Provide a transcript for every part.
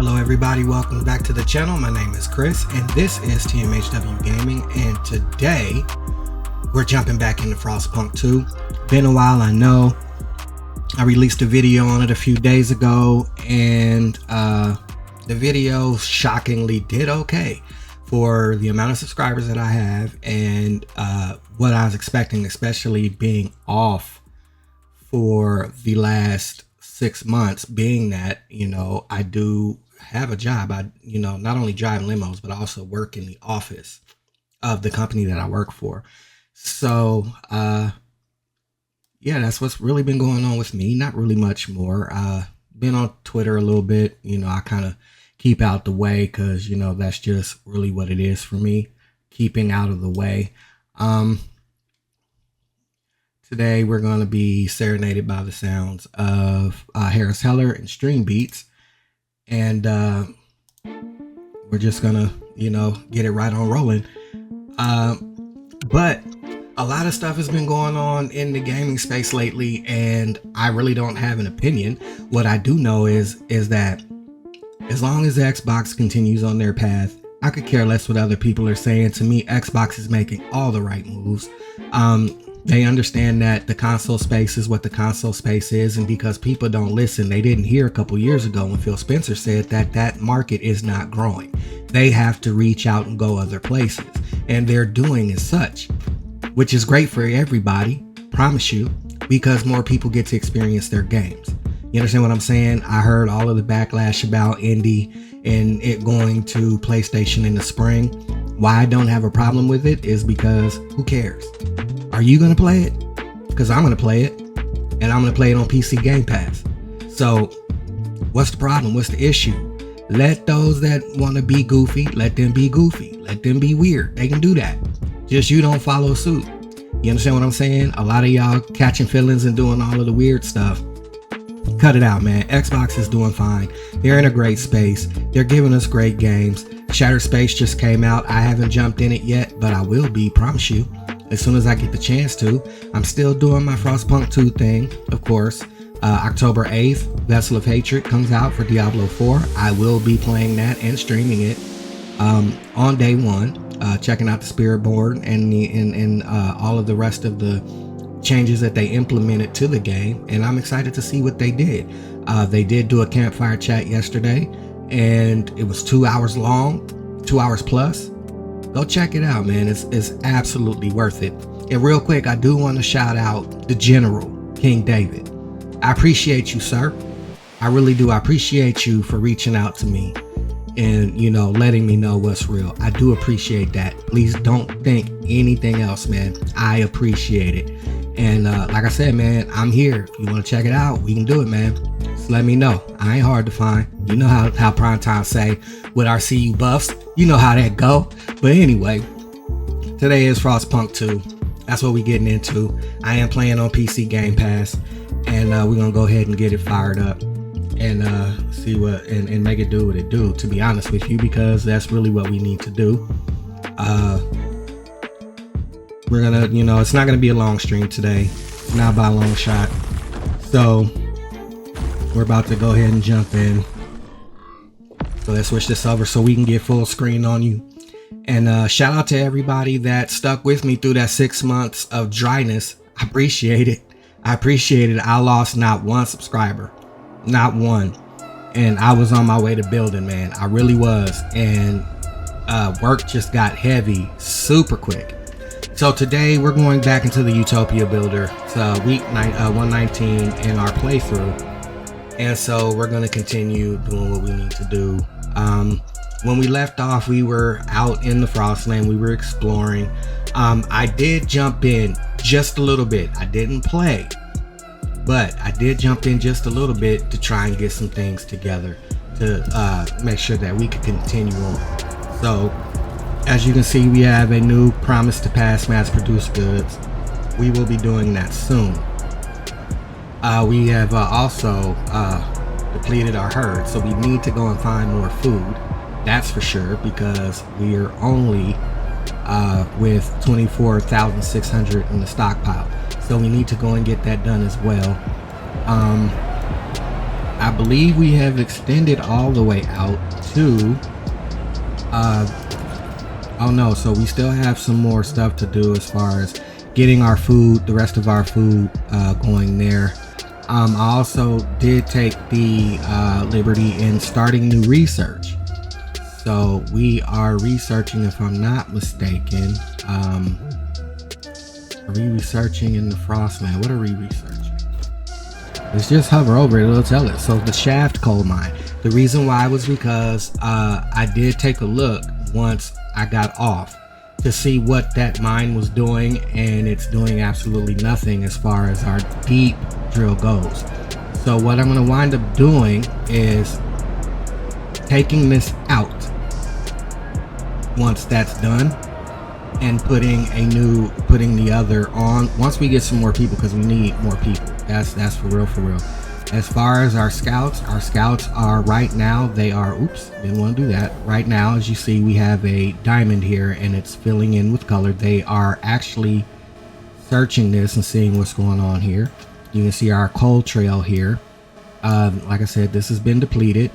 Hello everybody, welcome back to the channel. My name is Chris and this is TMHW Gaming, and today we're jumping back into Frostpunk 2. Been a while, I know. I released a video on it a few days ago and the video shockingly did okay for the amount of subscribers that I have and what I was expecting, especially being off for the last 6 months, being that, you know, I do have a job. I, you know, not only drive limos, but I also work in the office of the company that I work for. So, yeah, that's what's really been going on with me. Not really much more. Been on Twitter a little bit. You know, I kind of keep out the way because, you know, that's just really what it is for me, keeping out of the way. Today we're going to be serenaded by the sounds of Harris Heller and Stream Beats, and we're just gonna, you know, get it right on rolling. But a lot of stuff has been going on in the gaming space lately, and I really don't have an opinion. What I do know is that as long as Xbox continues on their path, I could care less what other people are saying. To me, Xbox is making all the right moves. They understand that the console space is what the console space is, and because people don't listen, they didn't hear a couple years ago when Phil Spencer said that that market is not growing. They have to reach out and go other places, and they're doing as such, which is great for everybody, promise you, because more people get to experience their games. You understand what I'm saying? I heard all of the backlash about indie and it going to PlayStation in the spring. Why I don't have a problem with it is because who cares? Are you going to play it? Because I'm going to play it, and I'm going to play it on PC Game Pass. So what's the problem? What's the issue? Let those that want to be goofy, let them be goofy. Let them be weird. They can do that. Just you don't follow suit. You understand what I'm saying? A lot of y'all catching feelings and doing all of the weird stuff. Cut it out, man. Xbox is doing fine. They're in a great space. They're giving us great games. Shattered Space just came out. I haven't jumped in it yet, but I will be, promise you, as soon as I get the chance to. I'm still doing my Frostpunk 2 thing, of course. October 8th, Vessel of Hatred comes out for Diablo 4. I will be playing that and streaming it on day one, checking out the spirit board and all of the rest of the changes that they implemented to the game, and I'm excited to see what they did. They did do a campfire chat yesterday, and it was 2 hours long, 2 hours plus. Go check it out, man. It's absolutely worth it. And real quick, I do want to shout out the General, King David. I appreciate you, sir. I really do. I appreciate you for reaching out to me and, you know, letting me know what's real. I do appreciate that. Please don't think anything else, man. I appreciate it. And like I said, man, I'm here. If you want to check it out, we can do it, man. Just let me know. I ain't hard to find. You know how Primetime say with our CU buffs. You know how that go. But anyway, today is Frostpunk 2. That's what we're getting into. I am playing on PC Game Pass, and we're gonna go ahead and get it fired up and see what and make it do what it do, to be honest with you, because that's really what we need to do. We're gonna, you know, it's not gonna be a long stream today, not by a long shot. So we're about to go ahead and jump in. So let's switch this over so we can get full screen on you. And shout out to everybody that stuck with me through that 6 months of dryness. I appreciate it. I appreciate it. I lost not one subscriber, not one. And I was on my way to building, man. I really was. And work just got heavy super quick. So today we're going back into the Utopia Builder. It's week 119 in our playthrough. And so we're going to continue doing what we need to do. When we left off, we were out in the Frostland. We were exploring. I did jump in just a little bit. I didn't play, but I did jump in just a little bit to try and get some things together to make sure that we could continue on. So as you can see, we have a new promise to pass mass-produced goods. We will be doing that soon. We have also depleted our herd, so we need to go and find more food. That's for sure, because we are only with 24,600 in the stockpile. So we need to go and get that done as well. I believe we have extended all the way out to oh no, so we still have some more stuff to do as far as getting our food, the rest of our food going there. I also did take the liberty in starting new research. So we are researching, if I'm not mistaken, are we researching in the Frostland? What are we researching? Let's just hover over it, it'll tell it. So the shaft coal mine. The reason why was because I did take a look once I got off to see what that mine was doing, and it's doing absolutely nothing as far as our deep drill goes. So what I'm going to wind up doing is taking this out once that's done and putting the other on once we get some more people, because we need more people. That's for real. As far as our scouts are right now, they are, oops, didn't want to do that. Right now, as you see, we have a diamond here and it's filling in with color. They are actually searching this and seeing what's going on here. You can see our coal trail here. Like I said, this has been depleted.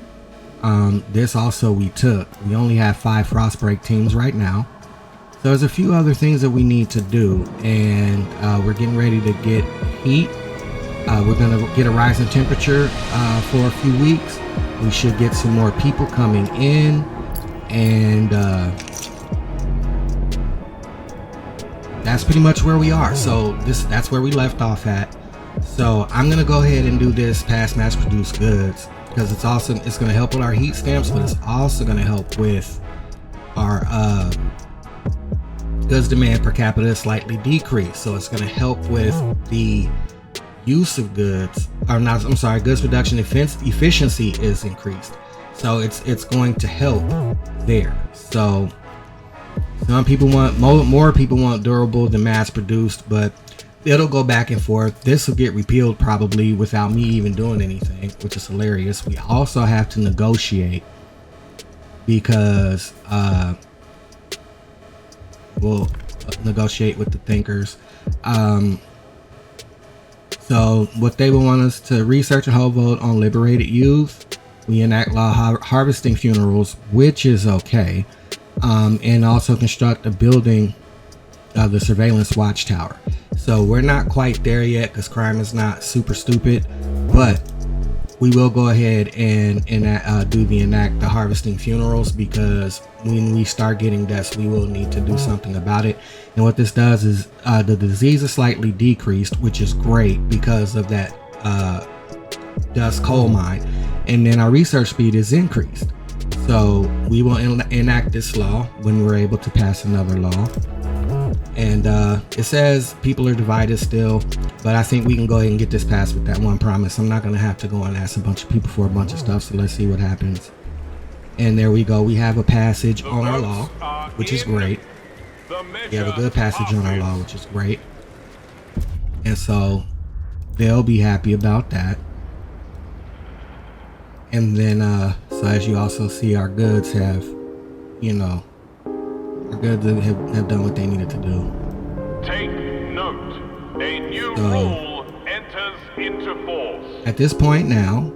This also we took. We only have 5 Frostbreak teams right now. So there's a few other things that we need to do, and we're getting ready to get heat. We're going to get a rise in temperature for a few weeks. We should get some more people coming in, and that's pretty much where we are. So that's where we left off at. So I'm going to go ahead and do this past mass produced goods, because it's going to help with our heat stamps, but it's also going to help with our goods demand per capita slightly decreased. So it's going to help with the use of goods, or not, I'm sorry, goods production efficiency is increased. So it's going to help there. So some people want more people want durable than mass produced, but it'll go back and forth. This will get repealed probably without me even doing anything, which is hilarious. We also have to negotiate, because we'll negotiate with the thinkers. So what they will want us to research and hold vote on liberated youth. We enact law harvesting funerals, which is okay. And also construct a building of the surveillance watchtower. So we're not quite there yet, because crime is not super stupid, but we will go ahead and do enact the harvesting funerals, because when we start getting deaths, we will need to do something about it. And what this does is the disease is slightly decreased, which is great because of that dust coal mine, and then our research speed is increased. So we will enact this law when we're able to pass another law. And it says people are divided still, but I think we can go ahead and get this passed with that one promise. I'm not going to have to go and ask a bunch of people for a bunch of stuff, so let's see what happens. And there we go. We have a passage on our law, which is great. We have a good passage on our law, which is great. And so they'll be happy about that. And then, so as you also see, our goods have, our goods have done what they needed to do. Take note, a new rule enters into force. At this point now,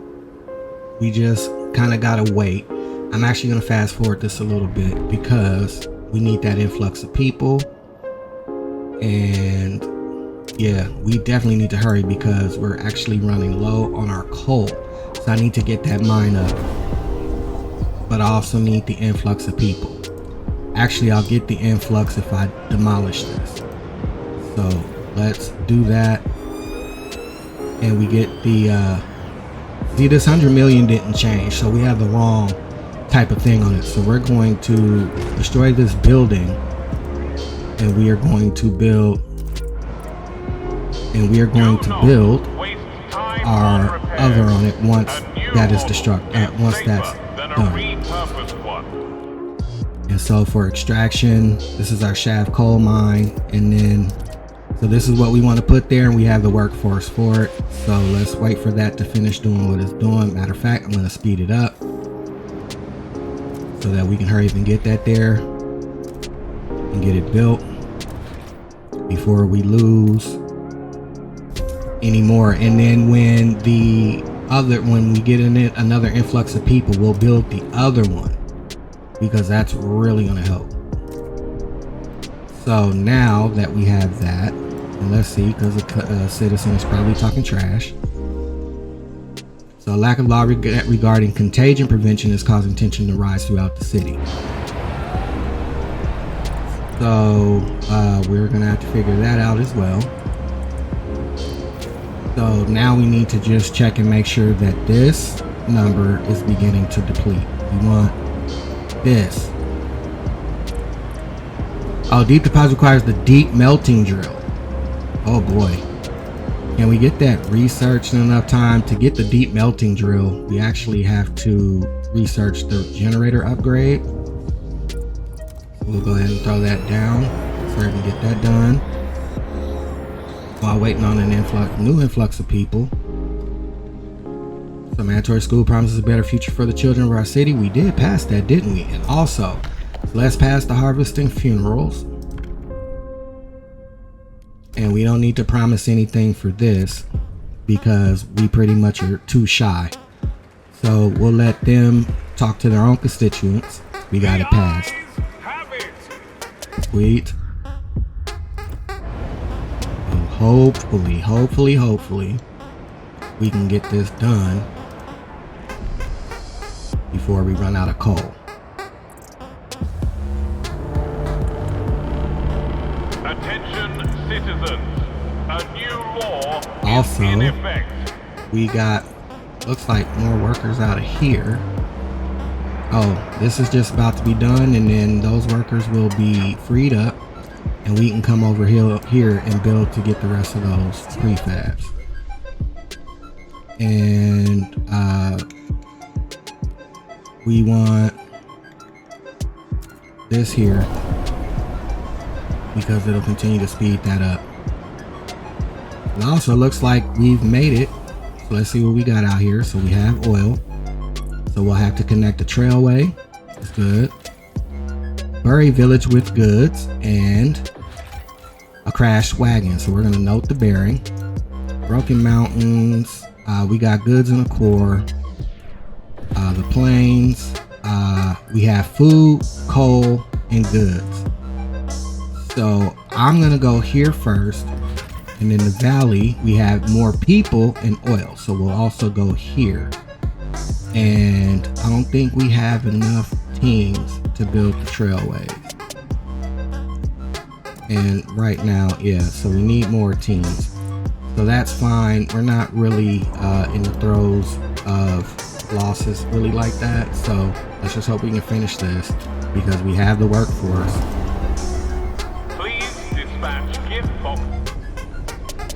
we just kind of gotta wait. I'm actually gonna fast forward this a little bit, because we need that influx of people. And yeah, we definitely need to hurry, because we're actually running low on our coal. So I need to get that mine up, but I also need the influx of people. Actually, I'll get the influx if I demolish this. So let's do that. And we get the, see, this 100 million didn't change, so we have the wrong type of thing on it. So we're going to destroy this building, and we are going to build, our other on it once that is once that's done. And so for extraction, this is our shaft coal mine, and then so this is what we want to put there, and we have the workforce for it. So let's wait for that to finish doing what it's doing. Matter of fact, I'm going to speed it up so that we can hurry up and get that there and get it built before we lose any more. And then when the when we get in it another influx of people, we'll build the other one, because that's really going to help. So now that we have that, and let's see, because a citizen is probably talking trash. So lack of law regarding contagion prevention is causing tension to rise throughout the city. So we're gonna have to figure that out as well. So now we need to just check and make sure that this number is beginning to deplete. We want this. Oh, deep deposit requires the deep melting drill. Oh boy. Can we get that researched in enough time? To get the deep melting drill, we actually have to research the generator upgrade. We'll go ahead and throw that down so we can get that done while waiting on an new influx of people. So mandatory school promises a better future for the children of our city. We did pass that, didn't we? And also, let's pass the harvesting funerals. And we don't need to promise anything for this because we pretty much are too shy. So we'll let them talk to their own constituents. We got it passed. Sweet. And hopefully we can get this done before we run out of coal. Attention citizens, a new law Also, is in effect. We got, looks like more workers out of here. Oh, this is just about to be done, and then those workers will be freed up and we can come over here and build to get the rest of those prefabs. And we want this here because it'll continue to speed that up. It also looks like we've made it. So let's see what we got out here. So we have oil. So we'll have to connect the trailway. That's good. Bury village with goods and a crashed wagon. So we're going to note the bearing. Broken mountains. We got goods in the core. The plains. We have food, coal, and goods. So I'm going to go here first. And in the valley, we have more people and oil. So we'll also go here. And I don't think we have enough teams to build the trailways. And right now, yeah, so we need more teams. So that's fine. We're not really in the throes of losses really like that. So let's just hope we can finish this because we have the workforce. Please dispatch gift box.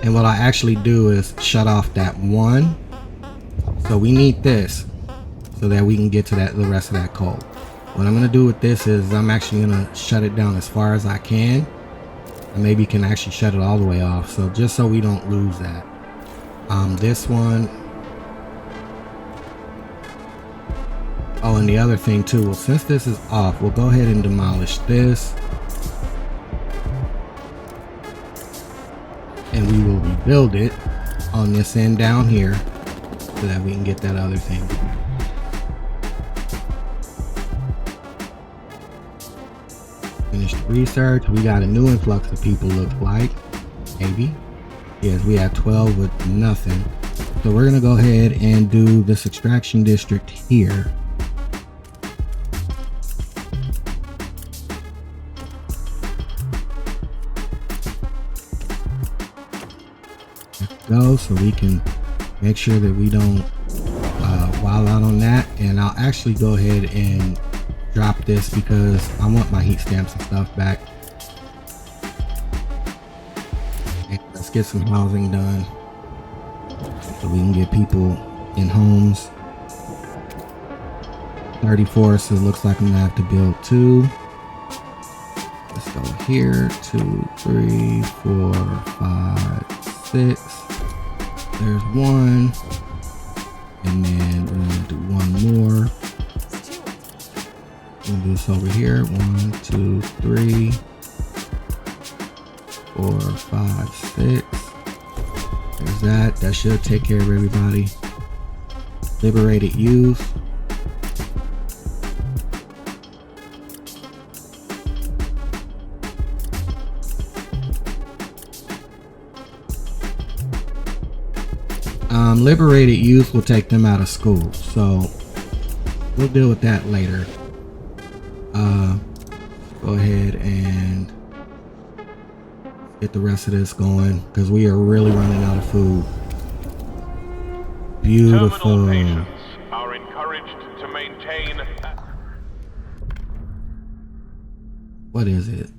And what I actually do is shut off that one. So we need this so that we can get to the rest of that coal. What I'm going to do with this is I'm actually going to shut it down as far as I can. And maybe can actually shut it all the way off. So just so we don't lose that. This one. Oh, and the other thing too. Well, since this is off, we'll go ahead and demolish this. And we will rebuild it on this end down here so that we can get that other thing. Finish the research. We got a new influx of people, looks like. Maybe. Yes, we have 12 with nothing. So we're gonna go ahead and do this extraction district here. Go so we can make sure that we don't wild out on that. And I'll actually go ahead and drop this because I want my heat stamps and stuff back. And let's get some housing done so we can get people in homes. 34, so it looks like I'm gonna have to build 2. Let's go here, 2, 3, 4, 5, 6. There's 1, and then we're gonna do 1 more. We'll do this over here. 1, 2, 3, 4, 5, 6. There's that. That should take care of everybody. Liberated youth. Liberated youth will take them out of school, so we'll deal with that later. Go ahead and get the rest of this going because we are really running out of food. Beautiful. Terminal patients are encouraged to maintain. What is it?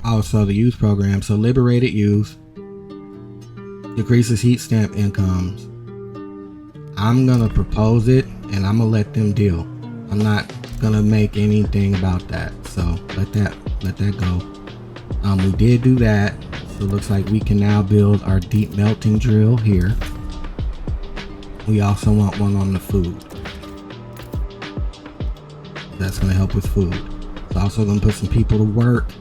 Oh, so the youth program. So liberated youth decreases heat stamp incomes. I'm gonna propose it and I'm gonna let them deal. I'm not gonna make anything about that. So let that go. We did do that. So it looks like we can now build our deep melting drill here. We also want one on the food. That's gonna help with food. It's also gonna put some people to work.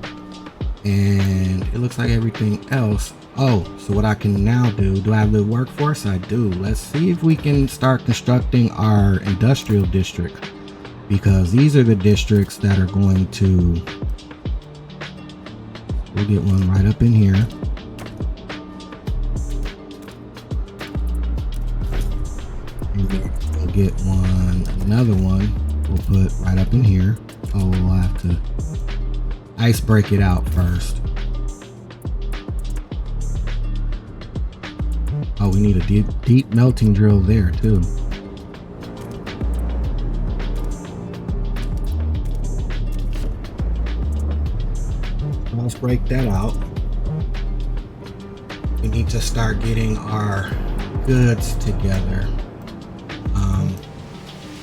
And it looks like everything else. Oh, so what I can now do I have the workforce? I do. Let's see if we can start constructing our industrial district, because these are the districts that are going to, we'll get one right up in here. And then we'll get another one we'll put right up in here. Oh, we'll have to ice break it out first. Oh, we need a deep melting drill there too. Let's break that out. We need to start getting our goods together.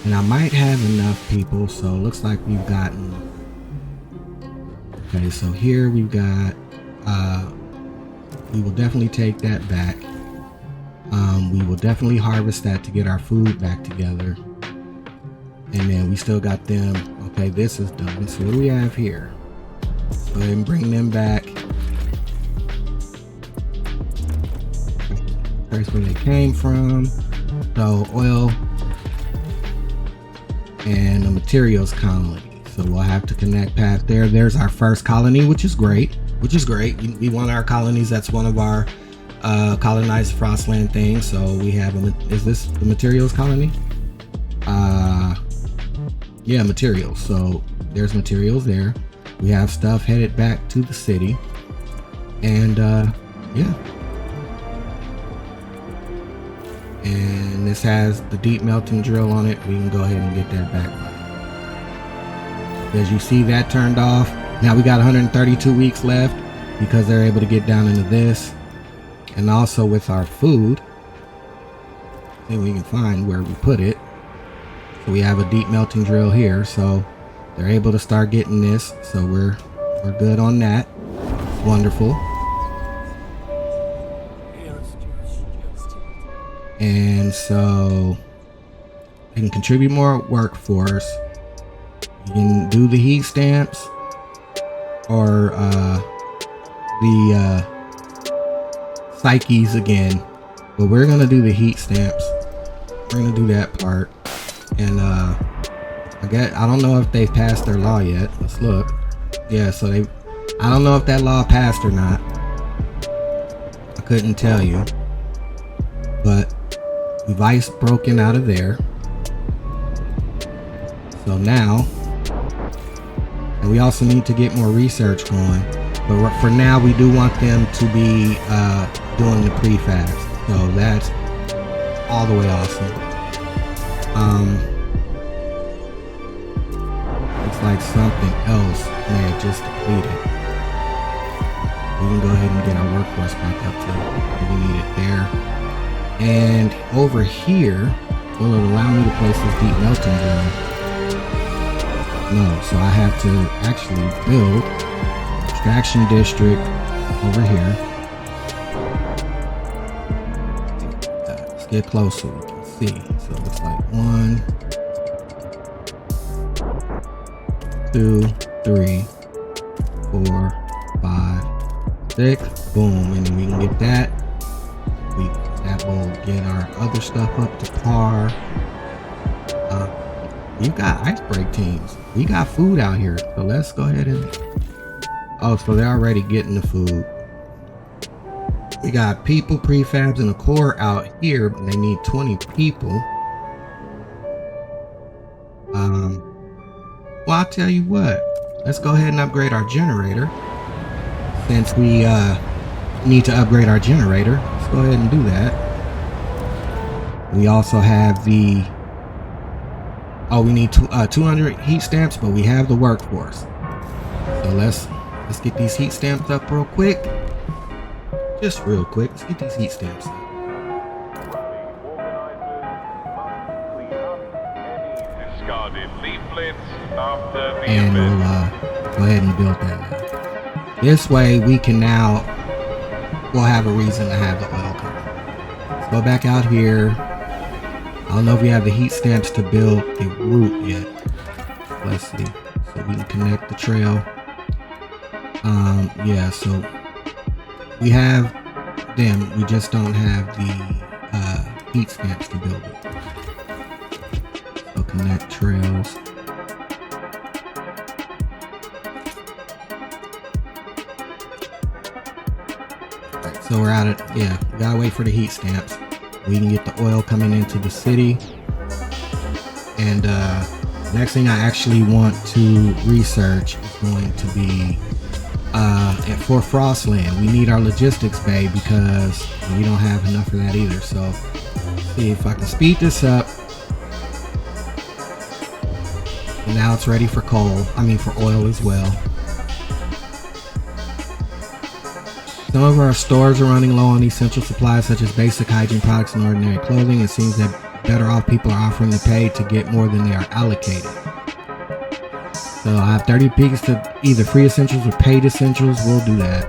And I might have enough people, so it looks like we've gotten. Okay, so here we've got. We will definitely take that back. We will definitely harvest that to get our food back together. And then we still got them. Okay, this is done. So what do we have here? Go ahead and bring them back. Trace where they came from. So oil and the materials colony. So we'll have to connect path there. There's our first colony, which is great. We want our colonies. That's one of our colonized Frostland thing. So we have is this the materials colony? Yeah, materials. So there's materials there. We have stuff headed back to the city, and yeah. And this has the deep melting drill on it. We can go ahead and get that back. As you see, that turned off. Now we got 132 weeks left because they're able to get down into this. And also with our food, see if we can find where we put it. So we have a deep melting drill here, so they're able to start getting this. So we're good on that. Wonderful. And so they can contribute more workforce. You can do the heat stamps or the psyches again, but we're gonna do the heat stamps. We're gonna do that part, and I don't know if they've passed their law yet. Let's look. Yeah, so I don't know if that law passed or not. I couldn't tell you, but we've ice broken out of there. So now, and we also need to get more research going. But for now, we do want them to be doing the prefabs. So that's all the way awesome. Looks like something else may have just depleted. We can go ahead and get our workforce back up to we need it there. And over here, will it allow me to place this deep melting drill? No, so I have to actually build extraction district over here. Let's get close so we can see. So it looks like 1, 2, 3, 4, 5, 6. Boom, and then we can get that. That will get our other stuff up to par. You got ice break teams. We got food out here, so let's go ahead and. Oh, so they're already getting the food. We got people, prefabs, and a core out here. But they need 20 people. Well, I'll tell you what. Let's go ahead and upgrade our generator. Since we need to upgrade our generator, let's go ahead and do that. We also have the. Oh, we need 200 heat stamps, but we have the workforce. So let's get these heat stamps up real quick. Just real quick. Let's get these heat stamps up. And we'll go ahead and build that now. This way we can now, we'll have a reason to have the oil coming. Let's go back out here. I don't know if we have the heat stamps to build a route yet. Let's see. So we can connect the trail. Yeah, so we have them. We just don't have the heat stamps to build it. So connect trails. Right, so we're out of, yeah, we gotta wait for the heat stamps. We can get the oil coming into the city. And next thing I actually want to research is going to be for Frostland. We need our logistics bay because we don't have enough of that either. So see if I can speed this up. And now it's ready for coal. I mean for oil as well. Some of our stores are running low on essential supplies such as basic hygiene products and ordinary clothing. It seems that better off people are offering to pay to get more than they are allocated. So I have 30 pigs to either free essentials or paid essentials. We'll do that.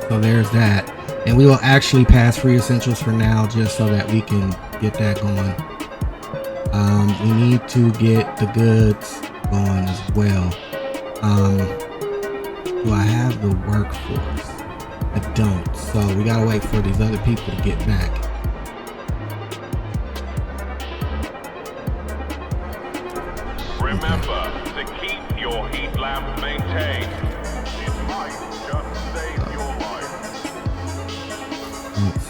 So there's that. And we will actually pass free essentials for now just so that we can get that going. We need to get the goods going as well. Do I have the workforce? I don't. So we gotta wait for these other people to get back. Remember to keep your heat lamp maintained. It might just save your life.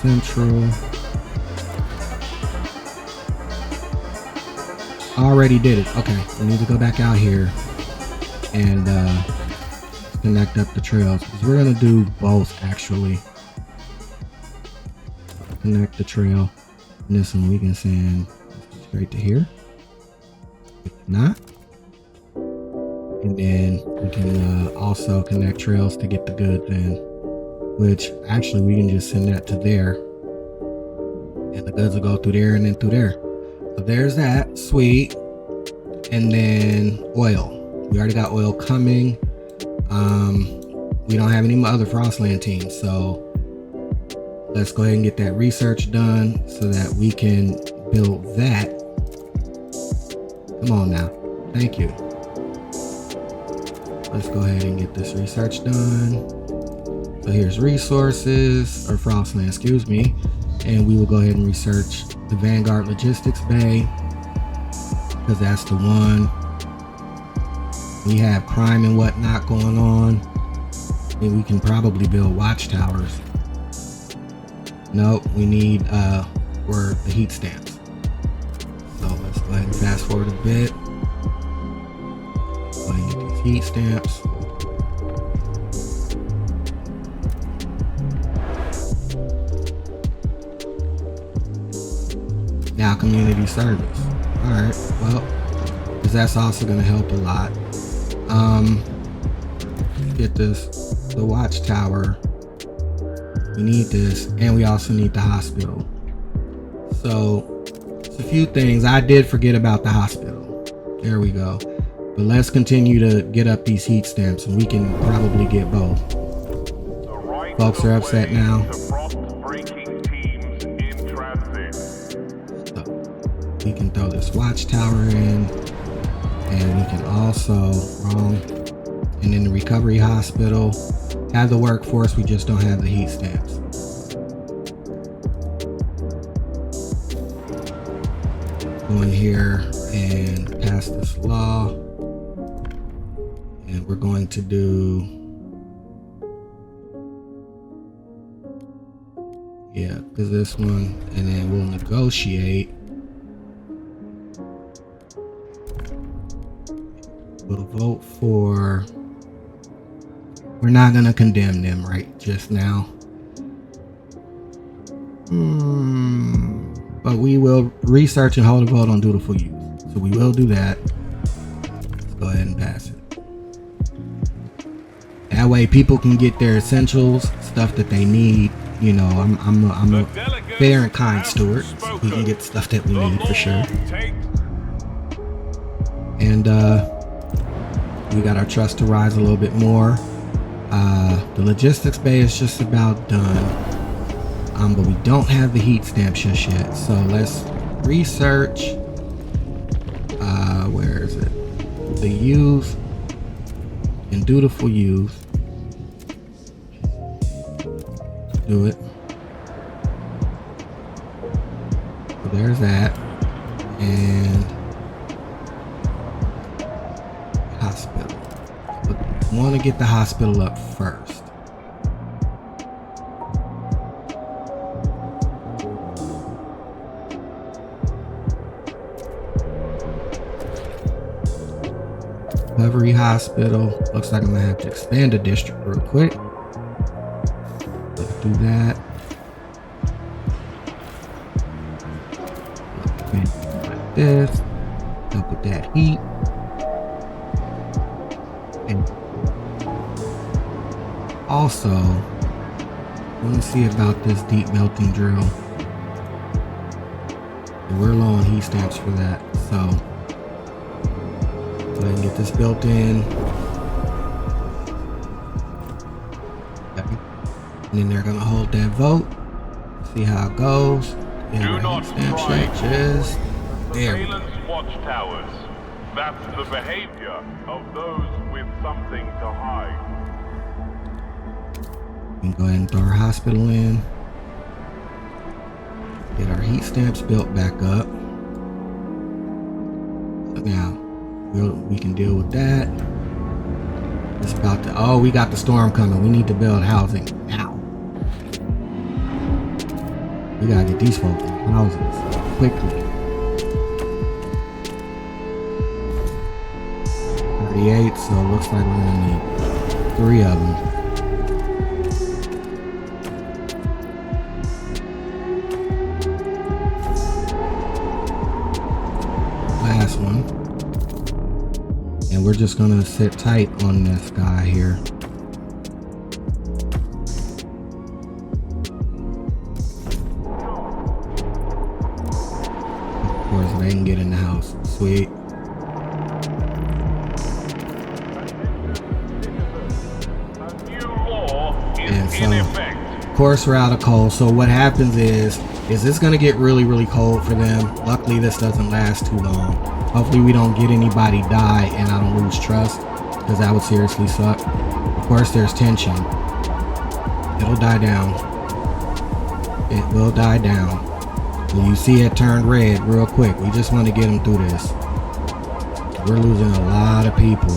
Central. Already did it. Okay, we need to go back out here and connect up the trails. We're gonna do both actually. Connect the trail. And this one we can send straight to here. If not. And then we can also connect trails to get the goods in. Which actually we can just send that to there. And the goods will go through there and then through there. So there's that. Sweet. And then oil. We already got oil coming. We don't have any other Frostland teams, so let's go ahead and get that research done so that we can build that. Come on now. Thank you. Let's go ahead and get this research done. So here's resources, or Frostland, excuse me. And we will go ahead and research the Vanguard Logistics Bay because that's the one. We have crime and whatnot going on. And we can probably build watchtowers. Nope, we need for the heat stamps. So let's go ahead and fast forward a bit. Go ahead and get these heat stamps. Now community service. Alright, well, because that's also going to help a lot. Get this, the watchtower. We need this, and we also need the hospital. So, it's a few things. I did forget about the hospital. There we go. But let's continue to get up these heat stamps, and we can probably get both. Folks are upset now. So, we can throw this watchtower in, and we can also, and in the recovery hospital, have the workforce, we just don't have the heat stamps. go in here and pass this law. And we're going to do, yeah, because this one, and then we'll negotiate. We'll vote for, we're not going to condemn them right just now. But we will research and hold a vote on dutiful use. So we will do that. Let's go ahead and pass it. That way people can get their essentials, stuff that they need. You know, I'm a fair and kind steward. So we can get stuff that we need for sure. And we got our trust to rise a little bit more. The logistics bay is just about done. But we don't have the heat stamp just yet. So let's research. Where is it? The youth and dutiful youth. Do it. So there's that. And hospital. We want to get the hospital up first. Recovery hospital. Looks like I'm gonna have to expand the district real quick. Let's do that. Like this. Help with that heat. And also, I want to see about this deep melting drill. We're low on heat stamps for that, so go ahead and get this built in. Okay. And then they're gonna hold that vote. See how it goes. Do not stamp try shit just there. surveillance watchtowers. That's the behavior of those with something to hide. We can go ahead and throw our hospital in. Get our heat stamps built back up. So now we can deal with that. It's about to, oh, we got the storm coming. We need to build housing now. We gotta get these folks in houses quickly. 38, so it looks like we're gonna need 3 of them. Last one. And we're just gonna sit tight on this guy here. Of course, they can get in the house. Sweet. And so, of course, we're out of coal. So what happens is this gonna get really, really cold for them. Luckily, this doesn't last too long. Hopefully we don't get anybody die and I don't lose trust, because that would seriously suck. Of course, there's tension. It'll die down. It will die down. When you see it turn red real quick, we just want to get them through this. We're losing a lot of people.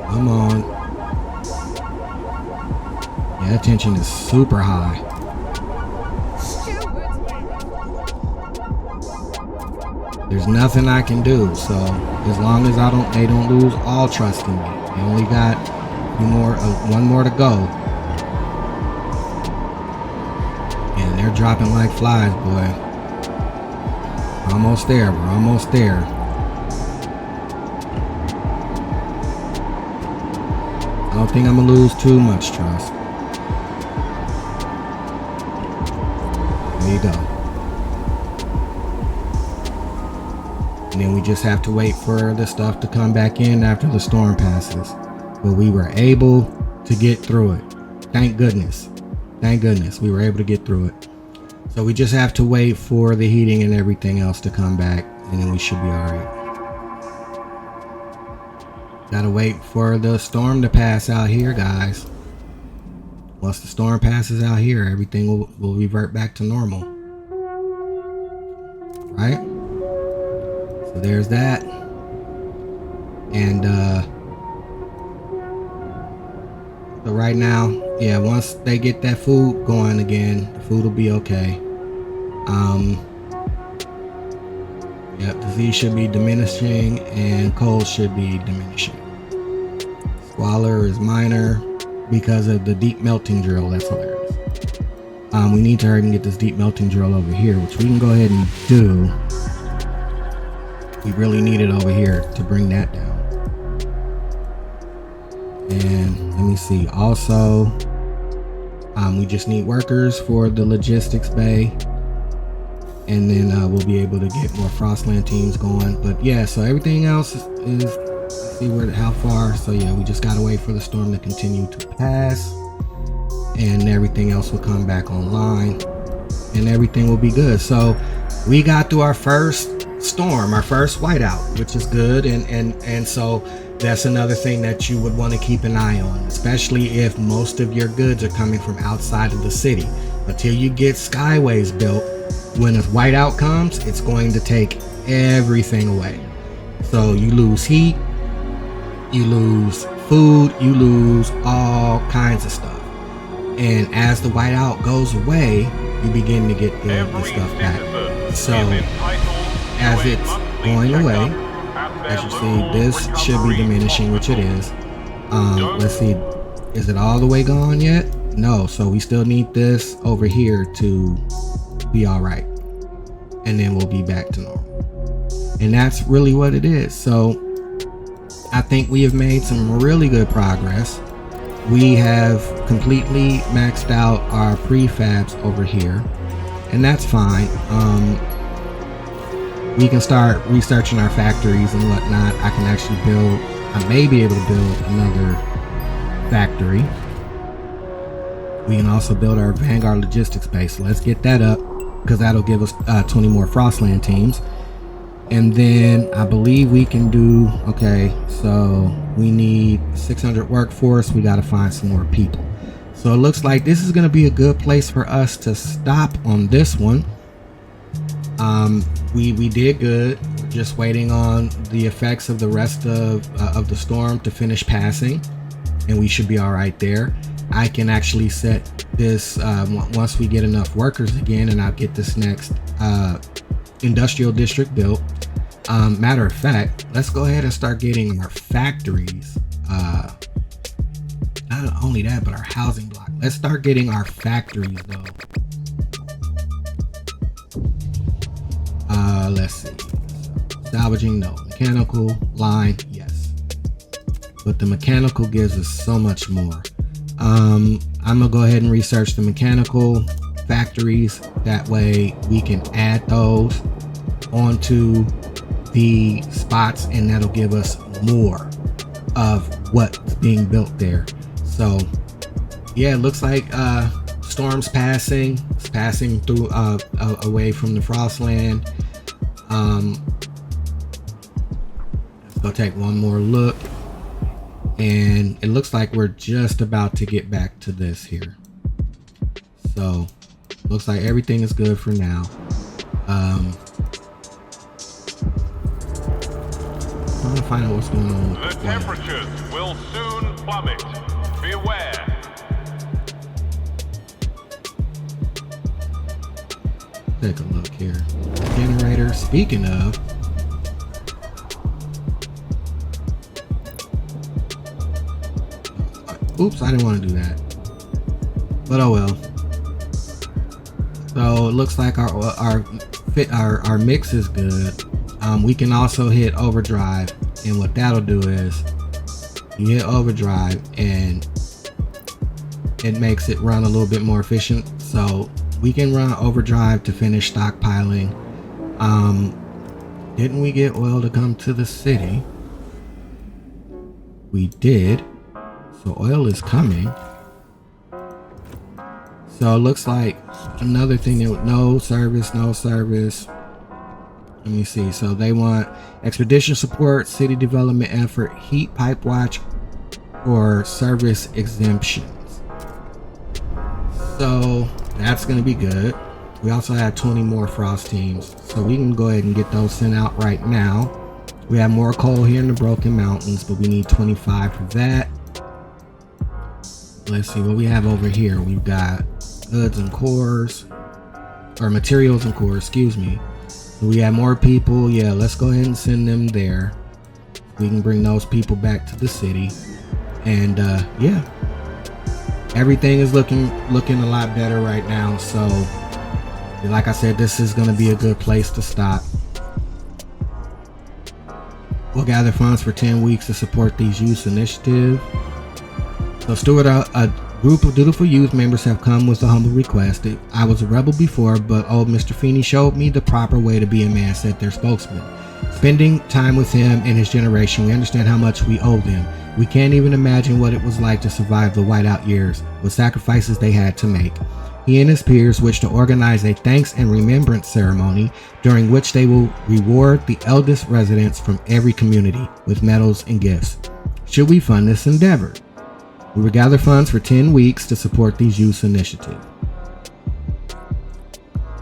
Come on. Yeah, that tension is super high. There's nothing I can do, so as long as they don't lose all trust in me. They only got one more to go. And they're dropping like flies, boy. We're almost there, we're almost there. I don't think I'm gonna lose too much trust. There you go. And then we just have to wait for the stuff to come back in after the storm passes. But we were able to get through it. Thank goodness. Thank goodness we were able to get through it. So we just have to wait for the heating and everything else to come back, and then we should be alright. Gotta wait for the storm to pass out here, guys. Once the storm passes out here, everything will revert back to normal. right? So there's that. And so right now, yeah, once they get that food going again, the food will be okay. Yep, disease should be diminishing and cold should be diminishing. Squalor is minor because of the deep melting drill. That's hilarious. We need to hurry and get this deep melting drill over here, which we can go ahead and do. We really need it over here to bring that down. And let me see. Also, we just need workers for the logistics bay. And then we'll be able to get more Frostland teams going. But yeah, so everything else is see how far. So yeah, we just gotta wait for the storm to continue to pass, and everything else will come back online, and everything will be good. So we got through our first storm, our first whiteout, which is good. And so that's another thing that you would want to keep an eye on, especially if most of your goods are coming from outside of the city. Until you get skyways built, when a whiteout comes, it's going to take everything away. So you lose heat, you lose food, you lose all kinds of stuff. And as the whiteout goes away, you begin to get the stuff back. So as it's going away, as you see, this should be diminishing, which it is. Let's see, is it all the way gone yet? No, so we still need this over here to be all right, and then we'll be back to normal. And that's really what it is. So I think we have made some really good progress. We have completely maxed out our prefabs over here, and that's fine. We can start researching our factories and whatnot. I can actually I may be able to build another factory. We can also build our Vanguard logistics base. So let's get that up, because that'll give us 20 more Frostland teams. And then I believe we can do, okay, so we need 600 workforce. We got to find some more people. So it looks like this is going to be a good place for us to stop on this one. We did good. We're just waiting on the effects of the rest of the storm to finish passing, and we should be all right there. I can actually set this once we get enough workers again, and I'll get this next industrial district built. Matter of fact, let's go ahead and start getting our factories. Not only that, but our housing block. Let's start getting our factories though. Let's see. Salvaging, no. Mechanical line, yes. But the mechanical gives us so much more. I'm gonna go ahead and research the mechanical factories. That way we can add those onto the spots, and that'll give us more of what's being built there. So yeah, it looks like storm's passing. It's passing through away from the Frostland. Let's go take one more look, and it looks like we're just about to get back to this here. So looks like everything is good for now. I'm trying to find out what's going on with the temperatures will soon plummet. Beware. Take a look here. Generator. Speaking of, oops, I didn't want to do that, but oh well. So it looks like our mix is good. We can also hit overdrive, and what that'll do is you hit overdrive and it makes it run a little bit more efficient. So we can run overdrive to finish stockpiling. Didn't we get oil to come to the city? We did. So oil is coming. So it looks like another thing that no service. Let me see. So they want expedition support, city development effort, heat pipe watch, or service exemptions. So that's going to be good. We also have 20 more frost teams, so we can go ahead and get those sent out right now. We have more coal here in the Broken Mountains, but we need 25 for that. Let's see what we have over here. We've got goods and cores, or materials and cores, excuse me. We have more people. Yeah, let's go ahead and send them there. We can bring those people back to the city. And yeah, everything is looking a lot better right now. So like I said, this is going to be a good place to stop. We'll gather funds for 10 weeks to support these youth initiatives. So Stuart, a group of dutiful youth members have come with a humble request. I was a rebel before, but old Mr. Feeney showed me the proper way to be a man, said their spokesman. Spending time with him and his generation, we understand how much we owe them. We can't even imagine what it was like to survive the whiteout years, what sacrifices they had to make. He and his peers wish to organize a thanks and remembrance ceremony during which they will reward the eldest residents from every community with medals and gifts. Should we fund this endeavor? We will gather funds for 10 weeks to support these youth initiatives.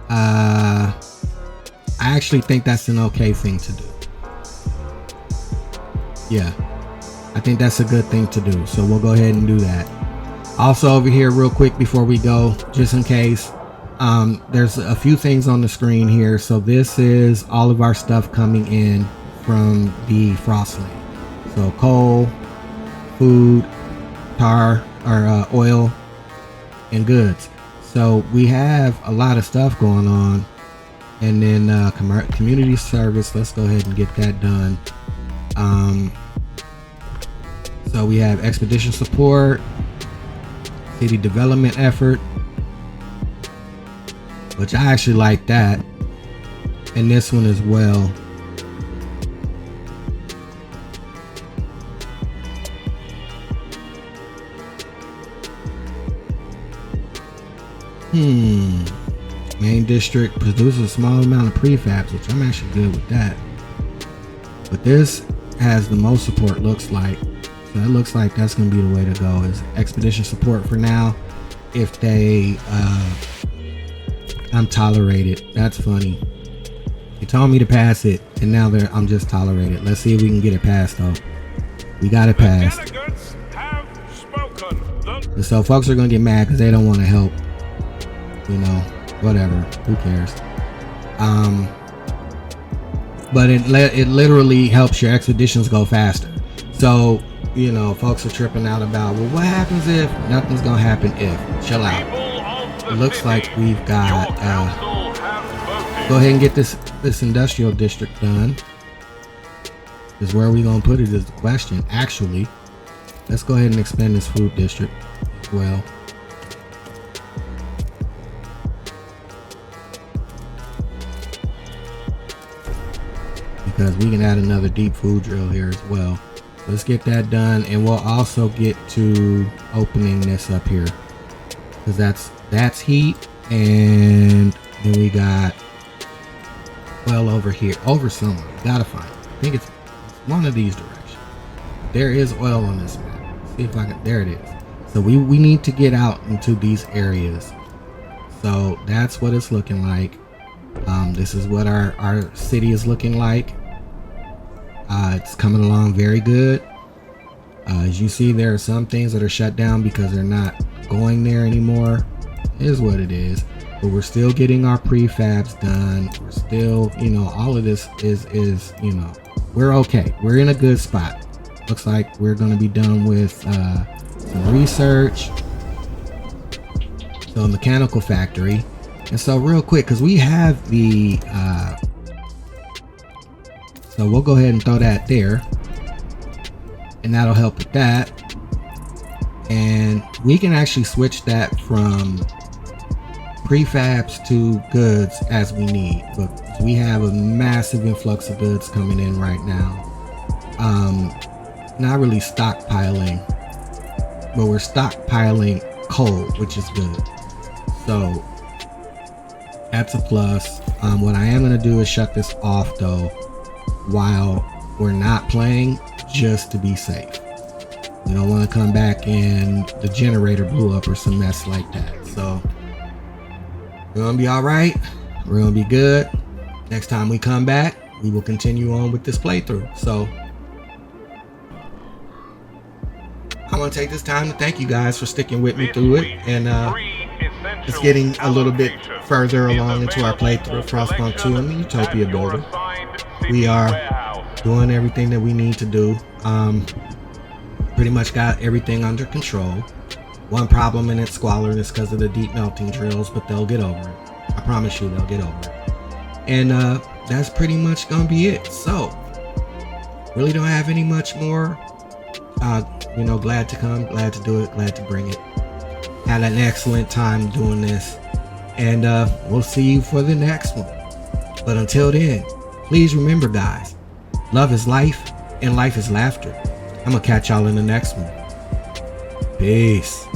I actually think that's an okay thing to do. Yeah, I think that's a good thing to do. So we'll go ahead and do that. Also over here real quick before we go, just in case, there's a few things on the screen here. So this is all of our stuff coming in from the Frostland. So coal, food, tar, or oil, and goods. So we have a lot of stuff going on. And then community service, let's go ahead and get that done. So we have expedition support, city development effort, which I actually like that, and this one as well. Main district produces a small amount of prefabs, which I'm actually good with that. But this has the most support, looks like. So it looks like that's going to be the way to go, is expedition support for now. If they I'm tolerated. That's funny. They told me to pass it, and now I'm just tolerated. Let's see if we can get it passed though. We got it passed. And so folks are going to get mad because they don't want to help. You know, whatever. Who cares? But it literally helps your expeditions go faster. So, you know, folks are tripping out about, well, what happens if? Nothing's gonna happen if. Chill out. It looks like we've got go ahead and get this industrial district done. Is where we gonna put it is the question. Actually, let's go ahead and expand this food district as well. Because we can add another deep food drill here as well. Let's get that done, and we'll also get to opening this up here, because that's heat, and then we got well over here, over somewhere. Gotta find it. I think it's one of these directions. There is oil on this map. Let's see if I can. There it is. So we need to get out into these areas. So that's what it's looking like. This is what our city is looking like. It's coming along very good. As you see, there are some things that are shut down because they're not going there anymore. It is what it is. But we're still getting our prefabs done. We're still, you know, all of this is, you know, we're okay. We're in a good spot. Looks like we're going to be done with some research. So mechanical factory. And so real quick, because we have the so we'll go ahead and throw that there, and that'll help with that. And we can actually switch that from prefabs to goods as we need, but we have a massive influx of goods coming in right now. Not really stockpiling, but we're stockpiling coal, which is good. So that's a plus. What I am going to do is shut this off though while we're not playing, just to be safe. We don't want to come back and the generator blew up or some mess like that. So We're gonna be all right. We're gonna be good. Next time we come back, we will continue on with this playthrough. So I want to take this time to thank you guys for sticking with me through it, and it's getting a little bit further along into our playthrough of Frostpunk 2 and the Utopia builder. We are doing everything that we need to do. Pretty much got everything under control. One problem in its squalor is because of the deep melting drills, but they'll get over it. I promise you they'll get over it. And that's pretty much gonna be it. So really don't have any much more. You know, glad to come, glad to do it, glad to bring it. Had an excellent time doing this, and we'll see you for the next one. But until then, please remember, guys, love is life and life is laughter. I'm gonna catch y'all in the next one. Peace.